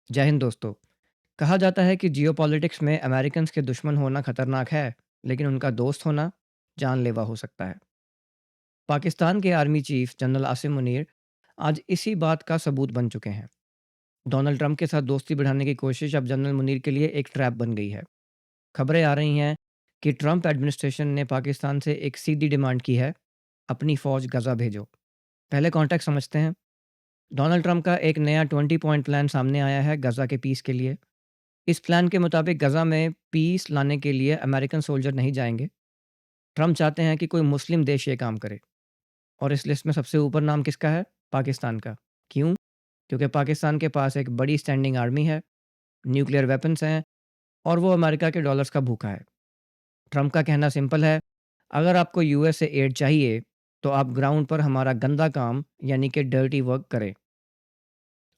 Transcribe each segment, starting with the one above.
जय हिंद दोस्तों। कहा जाता है कि जियोपॉलिटिक्स में अमेरिकन्स के दुश्मन होना खतरनाक है, लेकिन उनका दोस्त होना जानलेवा हो सकता है। पाकिस्तान के army chief general Asim Munir आज इसी बात का सबूत बन चुके हैं। डोनाल्ड ट्रंप के साथ दोस्ती बढ़ाने की कोशिश अब जनरल मुनीर के लिए एक ट्रैप बन गई है। खबरें आ रही हैं कि ट्रंप एडमिनिस्ट्रेशन ने पाकिस्तान से एक सीधी डिमांड की है, अपनी फ़ौज गज़ा भेजो। पहले कॉन्टेक्स्ट समझते हैं। डोनाल्ड ट्रंप का एक नया 20 पॉइंट प्लान सामने आया है गज़ा के पीस के लिए। इस प्लान के मुताबिक गज़ा में पीस लाने के लिए अमेरिकन सोल्जर नहीं जाएंगे। ट्रंप चाहते हैं कि कोई मुस्लिम देश ये काम करे। और इस लिस्ट में सबसे ऊपर नाम किसका है? पाकिस्तान का। क्यों? क्योंकि पाकिस्तान के पास एक बड़ी स्टैंडिंग आर्मी है, न्यूक्लियर वेपन्स हैं और वो अमेरिका के डॉलर्स का भूखा है। ट्रंप का कहना सिंपल है, अगर आपको यूएस से एड चाहिए तो आप ग्राउंड पर हमारा गंदा काम यानी कि डर्टी वर्क करें।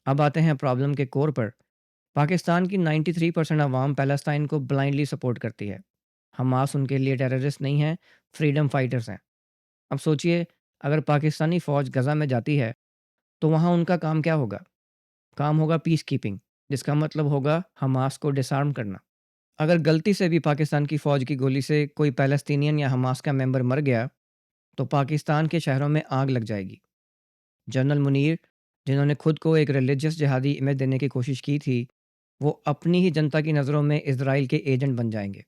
अब आते हैं प्रॉब्लम के कोर पर। पाकिस्तान की 93% अवाम पैलेस्टाइन को ब्लाइंडली सपोर्ट करती है। हमास उनके लिए टेररिस्ट नहीं है, फ्रीडम फाइटर्स हैं। अब सोचिए, अगर पाकिस्तानी फ़ौज गज़ा में जाती है तो वहाँ उनका काम क्या होगा? काम होगा पीस कीपिंग, जिसका मतलब होगा हमास को डिसआर्म करना। अगर गलती से भी पाकिस्तान की फ़ौज की गोली से कोई पैलेस्टीनियन या हमास का मेंबर मर गया तो पाकिस्तान के शहरों में आग लग जाएगी। जनरल मुनीर, जिन्होंने खुद को एक रिलीजियस जिहादी इमेज देने की कोशिश की थी, वो अपनी ही जनता की नज़रों में इजराइल के एजेंट बन जाएंगे।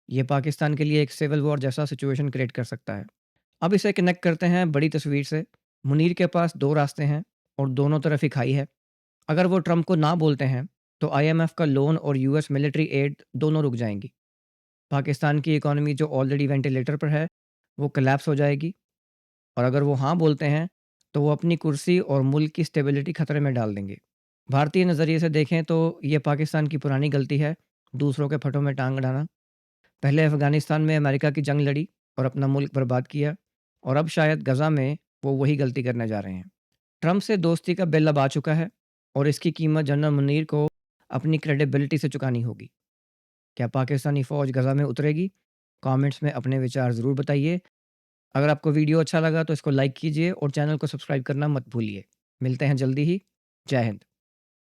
ये पाकिस्तान के लिए एक सिविल वॉर जैसा सिचुएशन क्रिएट कर सकता है। अब इसे कनेक्ट करते हैं बड़ी तस्वीर से। मुनीर के पास दो रास्ते हैं और दोनों तरफ ही खाई है। अगर वो ट्रंप को ना बोलते हैं तो आईएमएफ का लोन और यूएस मिलिट्री एड दोनों रुक जाएंगी। पाकिस्तान की इकोनॉमी जो ऑलरेडी वेंटिलेटर पर है वो कोलैप्स हो जाएगी। और अगर वो हाँ बोलते हैं तो वो अपनी कुर्सी और मुल्क की स्टेबिलिटी खतरे में डाल देंगे। भारतीय नज़रिए से देखें तो ये पाकिस्तान की पुरानी गलती है, दूसरों के फटों में टांग अड़ाना। पहले अफ़गानिस्तान में अमेरिका की जंग लड़ी और अपना मुल्क बर्बाद किया, और अब शायद गज़ा में वो वही गलती करने जा रहे हैं। ट्रंप से दोस्ती का बिल अब आ चुका है और इसकी कीमत जनरल मुनीर को अपनी क्रेडिबिलिटी से चुकानी होगी। क्या पाकिस्तानी फ़ौज गज़ा में उतरेगी? कमेंट्स में अपने विचार ज़रूर बताइए। अगर आपको वीडियो अच्छा लगा तो इसको लाइक कीजिए और चैनल को सब्सक्राइब करना मत भूलिए। मिलते हैं जल्दी ही। जय हिंद।